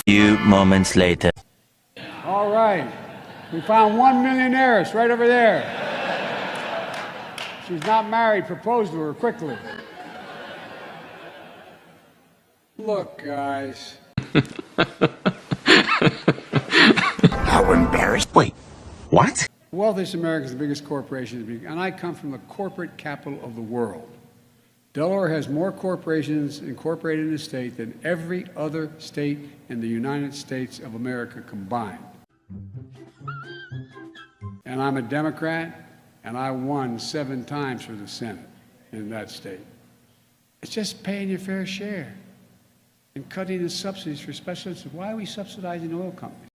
Few moments later. All right. We found one millionaire right over there. She's not married. Propose to her quickly. Look, guys. How embarrassed. Wait, what? Wealthiest America is the biggest corporation, and I come from the corporate capital of the world. Delaware has more corporations incorporated in the state than every other state in the United States of America combined. And I'm a Democrat, and I won 7 times for the Senate in that state. It's just paying your fair share and cutting the subsidies for special interests. Why are we subsidizing oil companies?